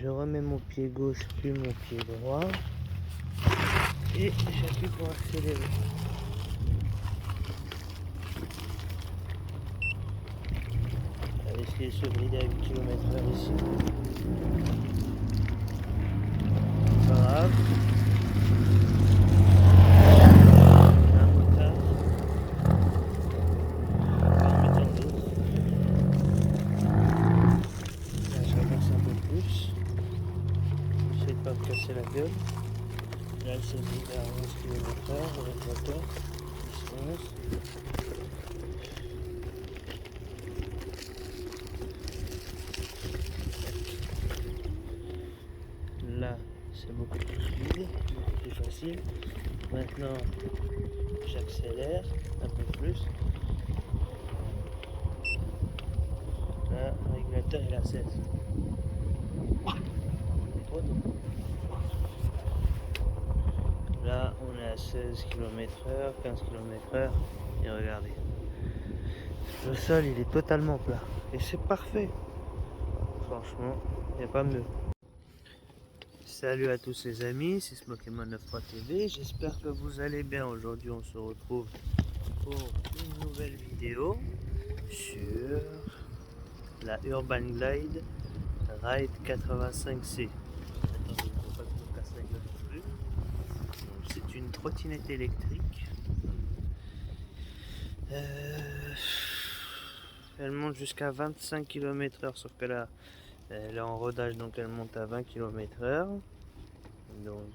Je remets mon pied gauche puis mon pied droit et j'appuie pour accélérer. On va essayer de se brider à 8 km/h ici. Pas grave. Un motard. En mettant d'autres. Là j'avance un peu plus. J'essaie de pas me casser la gueule. Là il s'est bridé à 11 km/h avec le moteur. 11. Là, c'est beaucoup plus fluide, beaucoup plus facile. Maintenant, j'accélère un peu plus. Là, le régulateur est à 16. Trop tôt. Là, on est à 16 km/h, 15 km/h. Et regardez, le sol, il est totalement plat. Et c'est parfait. Franchement, il n'y a pas mieux. Salut à tous les amis, c'est Smokemon93 TV, j'espère que vous allez bien. Aujourd'hui on se retrouve pour une nouvelle vidéo sur la Urban Glide Ride 85C. Attendez, il ne faut pas que je me casse la gueule non plus. C'est une trottinette électrique. Elle monte jusqu'à 25 km/h, sauf que là elle est en rodage, donc elle monte à 20 km/h. Donc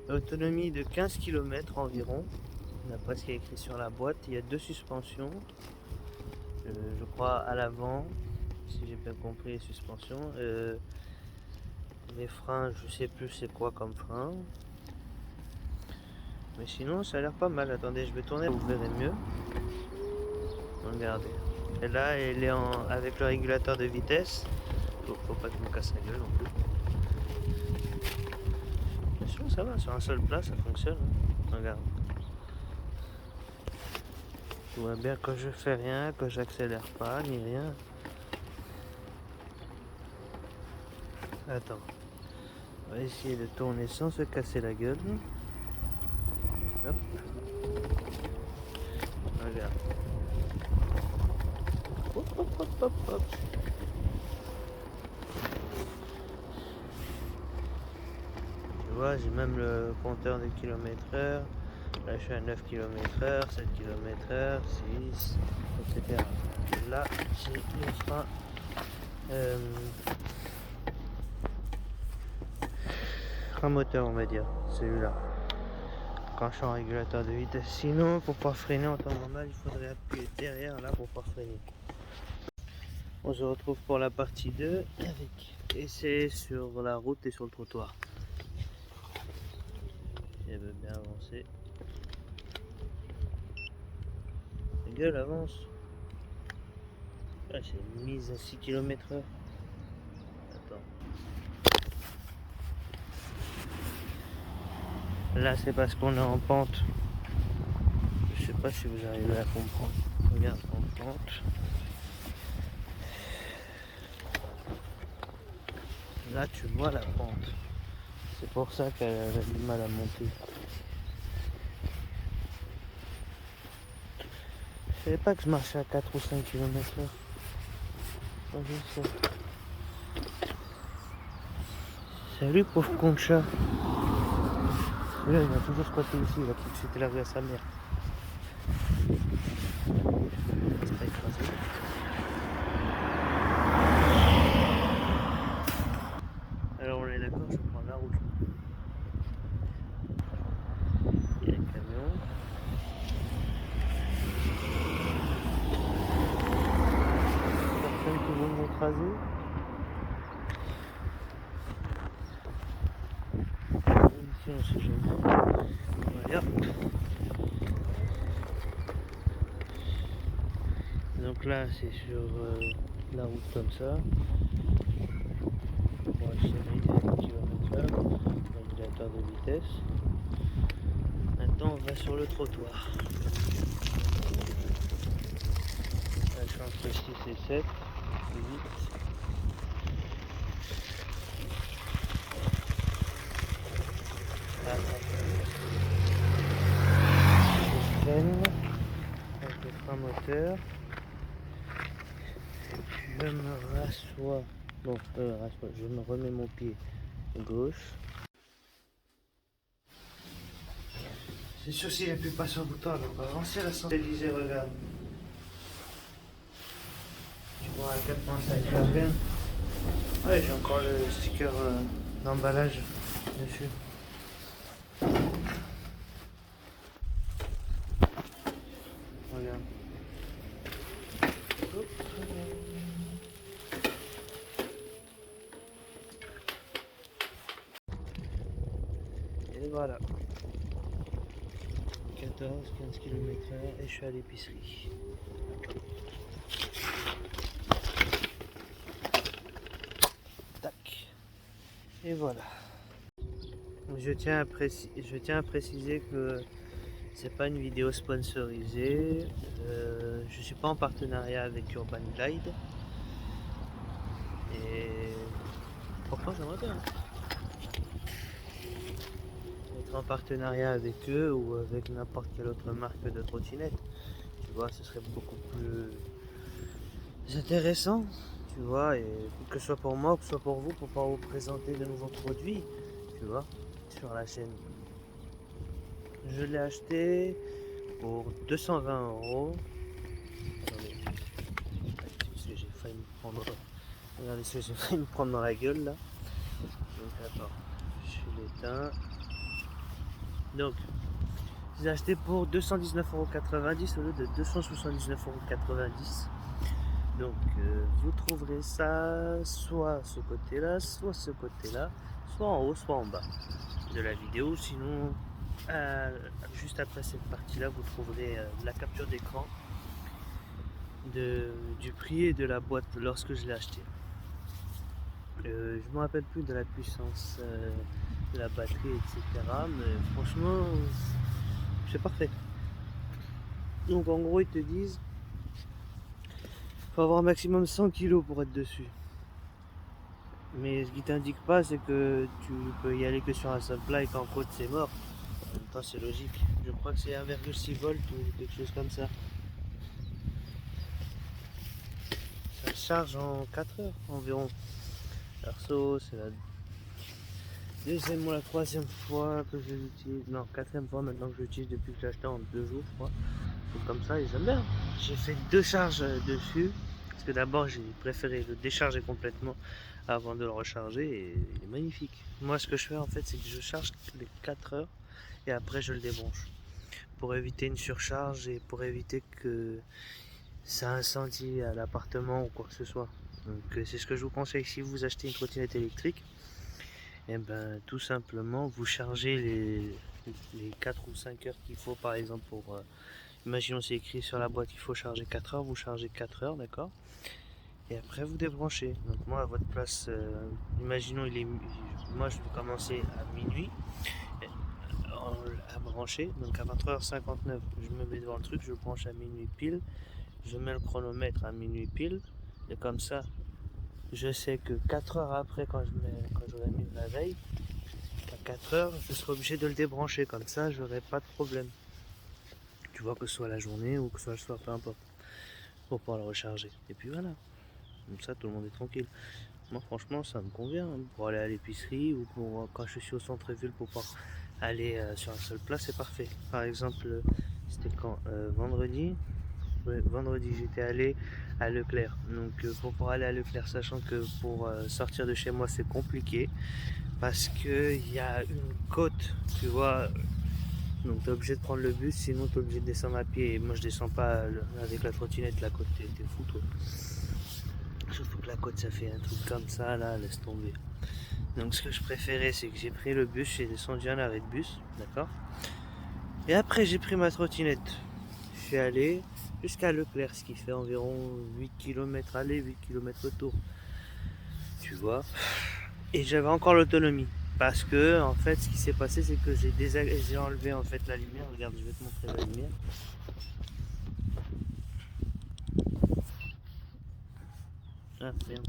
autonomie de 15 km environ, d'après ce qui est écrit sur la boîte. Il y a deux suspensions, je crois à l'avant, si j'ai bien compris les suspensions. Les freins, je sais plus c'est quoi comme frein, mais sinon ça a l'air pas mal. Attendez, je vais tourner, vous verrez mieux. Regardez, et là elle est avec le régulateur de vitesse. Faut pas que je me casse la gueule non plus. Ça va, sur un seul plat ça fonctionne. Regarde. Tout va bien quand je fais rien, quand j'accélère pas, ni rien. Attends. On va essayer de tourner sans se casser la gueule. Hop. Regarde. Hop, hop, hop, hop, hop. Tu vois, j'ai même le compteur de km/h. Là, je suis à 9 km/h, 7 km/h, 6, etc. Là, j'ai le frein. Un moteur, on va dire, celui-là. Quand je suis en régulateur de vitesse. Sinon, pour pouvoir freiner en temps normal, il faudrait appuyer derrière là pour pouvoir freiner. On se retrouve pour la partie 2 avec essai sur la route et sur le trottoir. Si elle veut bien avancer. La gueule avance. Ah, c'est une mise à 6 km/h. Attends. Là, c'est parce qu'on est en pente. Je sais pas si vous arrivez à comprendre. Regarde, en pente. Là, tu vois la pente. C'est pour ça qu'elle a du mal à monter. Je savais pas que je marchais à 4 ou 5 km/h. Salut pauvre concha. Là, il va toujours squatter ici, il va croire que c'était la rue à sa mère. C'est pas écrasé. Alors on est d'accord, je prends la route. Il y a un camion. Personne qui veut m'écraser. Ici on sait jamais. Voilà. Donc là c'est sur la route comme ça. On va accélérer à 10 km/h, régulateur de vitesse. Maintenant on va sur le trottoir. Là je suis entre 6 et 7, 8. Ah, je freine avec le frein moteur. Et puis je me rassois. Bon, je me remets mon pied gauche. C'est sûr s'il appuie pas sur le bouton, elle va pas avancer la centralisée, regarde. Tu vois à quel point ça éclaire bien. Ouais, j'ai encore le sticker d'emballage dessus. Regarde. Hop. Et voilà. 14-15 km/h et je suis à l'épicerie. Tac. Et voilà. Je tiens à préciser que c'est pas une vidéo sponsorisée. Je suis pas en partenariat avec Urban Glide. Et pourtant j'aimerais bien être en partenariat avec eux ou avec n'importe quelle autre marque de trottinette. Tu vois, ce serait beaucoup plus intéressant. Tu vois, et que ce soit pour moi, que ce soit pour vous, pour pouvoir vous présenter de nouveaux produits. Tu vois, sur la chaîne. Je l'ai acheté pour 220 €. Attendez, parce que j'ai failli me prendre. Regardez ce que j'ai failli me prendre dans la gueule là. Donc attends, je l'éteins. Donc, je l'ai acheté pour 219,90 € au lieu de 279,90 €. Donc, vous trouverez ça soit ce côté-là, soit ce côté-là, soit en haut, soit en bas de la vidéo. Sinon, juste après cette partie-là, vous trouverez la capture d'écran du prix et de la boîte lorsque je l'ai acheté. Je ne me rappelle plus de la puissance de la batterie, etc. Mais franchement, c'est parfait. Donc en gros, ils te disent faut avoir un maximum 100 kg pour être dessus. Mais ce qui t'indique pas, c'est que tu peux y aller que sur un seul plat et qu'en côte c'est mort. En même temps, c'est logique. Je crois que c'est 1,6 volts ou quelque chose comme ça. Ça charge en 4 heures environ. Perso, c'est la deuxième ou la troisième fois que je l'utilise. Non, quatrième fois maintenant que je l'utilise depuis que j'ai acheté en 2 jours, je crois. Donc comme ça, ils aiment bien. J'ai fait 2 charges dessus. Parce que d'abord, j'ai préféré le décharger complètement avant de le recharger. Et il est magnifique. Moi, ce que je fais en fait, c'est que je charge les 4 heures. Et après, je le débranche. Pour éviter une surcharge et pour éviter que ça incendie à l'appartement ou quoi que ce soit. Donc c'est ce que je vous conseille si vous achetez une trottinette électrique. Et ben tout simplement vous chargez les 4 ou 5 heures qu'il faut par exemple pour imaginons c'est écrit sur la boîte qu'il faut charger 4 heures, vous chargez 4 heures, d'accord? Et après vous débranchez. Donc moi à votre place, imaginons moi je vais commencer à minuit à brancher, donc à 20h59 je me mets devant le truc, je branche à minuit pile, je mets le chronomètre à minuit pile, et comme ça je sais que 4 heures après quand j'aurai mis la veille, à 4 heures je serai obligé de le débrancher, comme ça j'aurai pas de problème. Tu vois, que ce soit la journée ou que ce soit le soir, peu importe, pour pouvoir le recharger. Et puis voilà, comme ça tout le monde est tranquille. Moi franchement ça me convient hein, pour aller à l'épicerie ou pour quand je suis au centre-ville pour pouvoir aller sur un seul plat, c'est parfait. Par exemple, c'était quand vendredi. Ouais, vendredi j'étais allé à Leclerc. Donc pour pouvoir aller à Leclerc, sachant que pour sortir de chez moi c'est compliqué parce que il y a une côte, tu vois. Donc tu es obligé de prendre le bus, sinon tu es obligé de descendre à pied. Et moi je descends pas avec la trottinette, la côte, t'es fou toi. Surtout que la côte ça fait un truc comme ça là, laisse tomber. Donc ce que je préférais c'est que j'ai pris le bus, j'ai descendu un arrêt de bus, d'accord. Et après j'ai pris ma trottinette. Je suis allé jusqu'à Leclerc, ce qui fait environ 8 km aller, 8 km retour. Tu vois. Et j'avais encore l'autonomie. Parce que en fait ce qui s'est passé c'est que j'ai enlevé en fait la lumière. Regarde, je vais te montrer la lumière. Ah merde.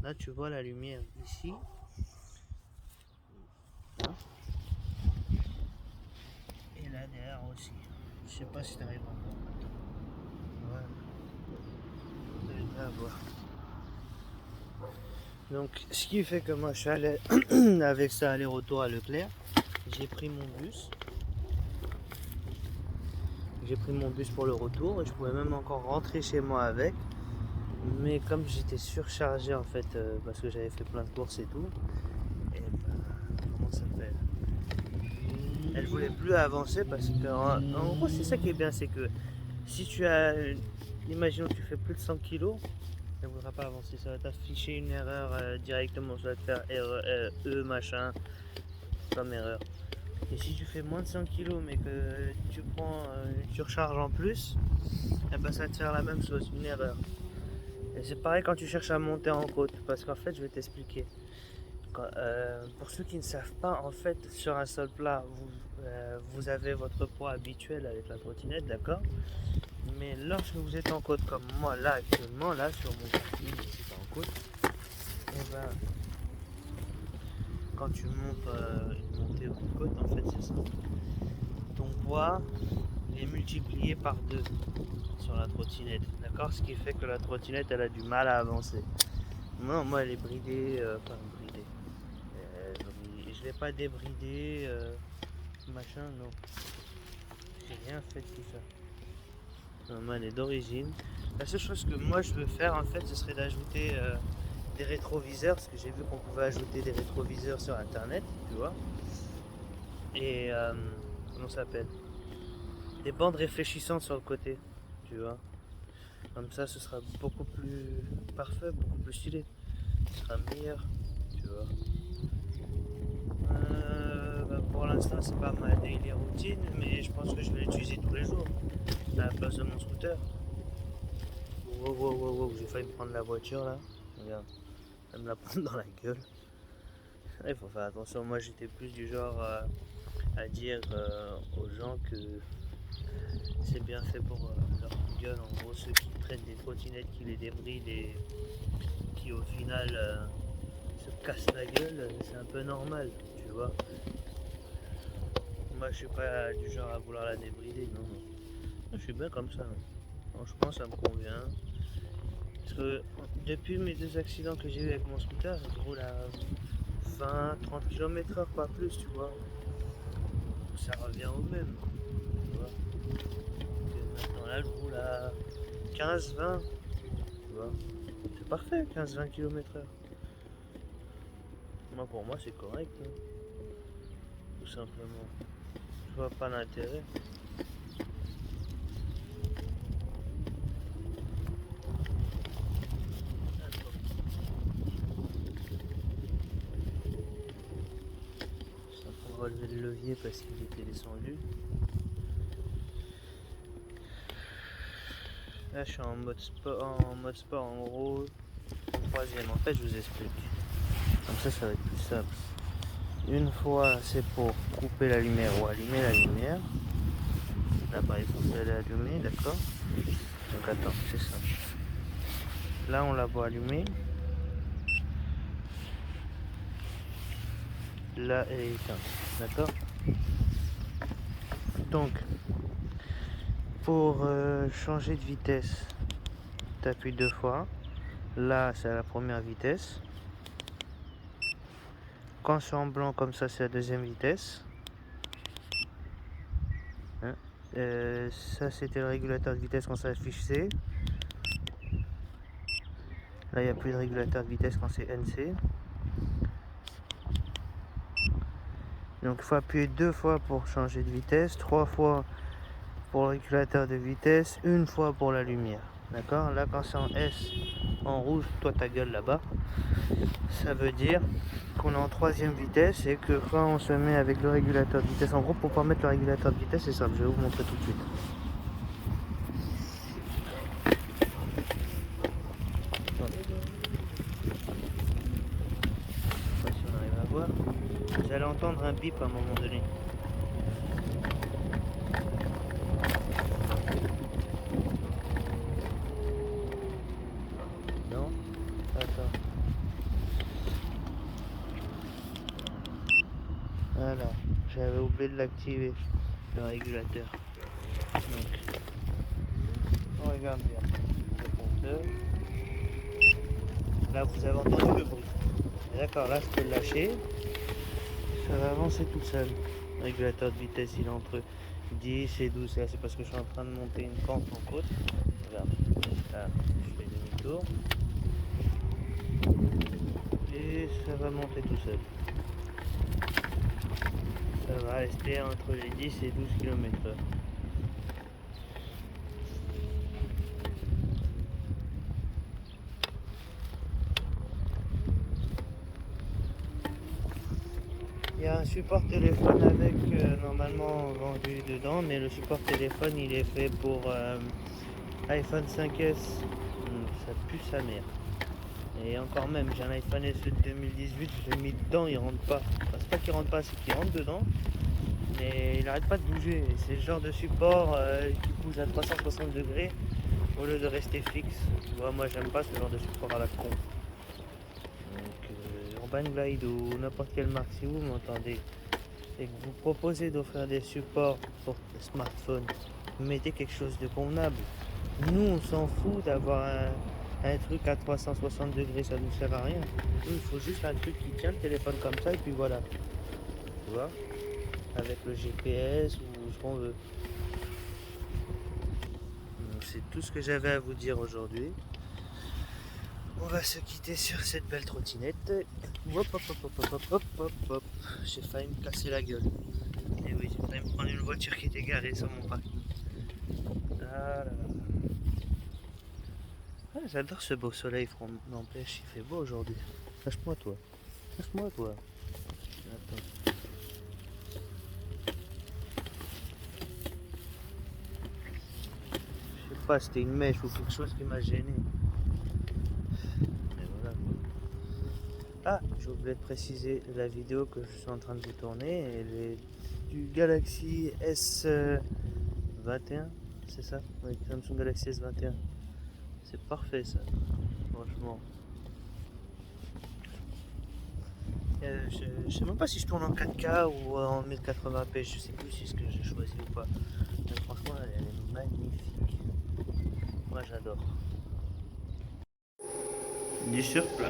Là, tu vois la lumière ici. Hein. Et là derrière aussi. Je sais pas si tu arrives à voir. Voilà. Vous allez bien voir. Donc, ce qui fait que moi, je suis allé avec ça aller-retour à Leclerc. J'ai pris mon bus. J'ai pris mon bus pour le retour et je pouvais même encore rentrer chez moi avec. Mais comme j'étais surchargé en fait, parce que j'avais fait plein de courses et tout, et comment ça s'appelle? Elle voulait plus avancer parce que en gros c'est ça qui est bien, c'est que si tu as, imaginons que tu fais plus de 100 kilos, elle ne voudra pas avancer, ça va t'afficher une erreur directement, ça va te faire erreur, machin, comme erreur. Et si tu fais moins de 100 kilos mais que tu prends une surcharge en plus, et ben ça va te faire la même chose, une erreur. Et c'est pareil quand tu cherches à monter en côte, parce qu'en fait je vais t'expliquer. Pour ceux qui ne savent pas, en fait sur un sol plat, vous avez votre poids habituel avec la trottinette, d'accord? Mais lorsque vous êtes en côte comme moi là actuellement, là sur mon parking, c'est en côte, et ben quand tu montes une montée ou une côte, en fait c'est ça. Ton poids est multiplié par 2 sur la trottinette, d'accord? Ce qui fait que la trottinette elle a du mal à avancer. Non, moi elle est bridée, enfin bridée. Je l'ai pas débridée, machin, non. J'ai rien fait de tout ça. Non, moi elle est d'origine. La seule chose que moi je veux faire en fait, ce serait d'ajouter des rétroviseurs, parce que j'ai vu qu'on pouvait ajouter des rétroviseurs sur internet, tu vois. Et comment ça s'appelle? Des bandes réfléchissantes sur le côté, tu vois. Comme ça, ce sera beaucoup plus parfait, beaucoup plus stylé. Ce sera meilleur, tu vois. Pour l'instant, c'est pas ma daily routine, mais je pense que je vais l'utiliser tous les jours à la place de mon scooter. Wow, wow, wow, wow, j'ai failli me prendre la voiture là. Regarde, elle me la prendre dans la gueule. Il faut faire attention. Moi, j'étais plus du genre à dire aux gens que c'est bien fait pour leur gueule. En gros, ceux qui prennent des trottinettes, qui les débrident et qui au final se cassent la gueule, c'est un peu normal, tu vois. Moi, je suis pas du genre à vouloir la débrider, non. Je suis bien comme ça. Franchement, ça me convient. Parce que depuis mes 2 accidents que j'ai eu avec mon scooter, je roule à 20-30 km/h, pas plus, tu vois. Ça revient au même, tu vois. Et maintenant, là, je roule à 15-20, tu vois. C'est parfait, 15-20 km/h. Moi, pour moi, c'est correct, hein. Tout simplement. Je vois pas l'intérêt. Ça pour relever le levier parce qu'il était descendu. Là, je suis en mode sport, en gros, en troisième. En fait, je vous explique. Comme ça va être plus simple. Une fois, c'est pour couper la lumière ou allumer la lumière. Là, par exemple, elle est allumée, d'accord? Donc, attends, c'est ça. Là, on la voit allumée. Là, elle est éteinte, d'accord? Donc, pour changer de vitesse, tu appuies 2 fois. Là, c'est à la première vitesse. Quand c'est en blanc comme ça, c'est la deuxième vitesse. Hein, ça, c'était le régulateur de vitesse quand ça affiche C. Là, il n'y a plus de régulateur de vitesse quand c'est NC. Donc, il faut appuyer 2 fois pour changer de vitesse, 3 fois pour le régulateur de vitesse, 1 fois pour la lumière. D'accord? Là, quand c'est en S, en rouge, toi ta gueule là-bas, ça veut dire qu'on est en troisième vitesse et que quand on se met avec le régulateur de vitesse, en gros, pour pas mettre le régulateur de vitesse, c'est simple, je vais vous montrer tout de suite. Je sais pas si on arrive à voir. Vous allez entendre un bip à un moment donné. Non? Attends. Voilà, j'avais oublié de l'activer, le régulateur. Donc, on regarde bien le compteur. Là, vous avez entendu le bruit. D'accord, là, je peux le lâcher. Ça va avancer tout seul. Le régulateur de vitesse, il est entre 10 et 12. Là, c'est parce que je suis en train de monter une pente en côte. Regarde, là, je fais demi-tour. Et ça va monter tout seul. Ça va rester entre les 10 et 12 km/h. Il y a un support téléphone avec normalement vendu dedans, mais le support téléphone il est fait pour iPhone 5S. Ça pue sa mère. Et encore même, j'ai un iPhone SE de 2018, je l'ai mis dedans, il rentre pas. Enfin, c'est pas qu'il rentre pas, c'est qu'il rentre dedans. Mais il arrête pas de bouger. C'est le genre de support qui bouge à 360 degrés au lieu de rester fixe. Tu vois, moi j'aime pas ce genre de support à la con. Donc Urban Glide ou n'importe quelle marque, si vous m'entendez et que vous proposez d'offrir des supports pour smartphone, mettez quelque chose de convenable. Nous on s'en fout d'avoir un truc à 360 degrés, ça nous sert à rien. Nous, il faut juste un truc qui tient le téléphone comme ça et puis voilà. Tu vois, avec le GPS ou ce qu'on veut. Donc c'est tout ce que j'avais à vous dire aujourd'hui. On va se quitter sur cette belle trottinette. Hop, hop, hop, hop, hop, hop, hop, hop. J'ai failli me casser la gueule. Et oui, j'ai failli me prendre une voiture qui était garée sur mon parking. Ah là là. Ah, j'adore ce beau soleil, n'empêche, il fait beau aujourd'hui. Lâche-moi toi. Lâche-moi toi. Attends. Je sais pas, c'était une mèche ou quelque chose qui m'a gêné. Mais voilà quoi. Ah, j'ai oublié de préciser la vidéo que je suis en train de vous tourner. Elle est du Galaxy S21, c'est ça? Oui, Samsung Galaxy S21. C'est parfait ça, franchement. Je sais même pas si je tourne en 4K ou en 1080p, je sais plus si c'est ce que j'ai choisi ou pas. Mais franchement, elle est magnifique. Moi j'adore. Du surplat.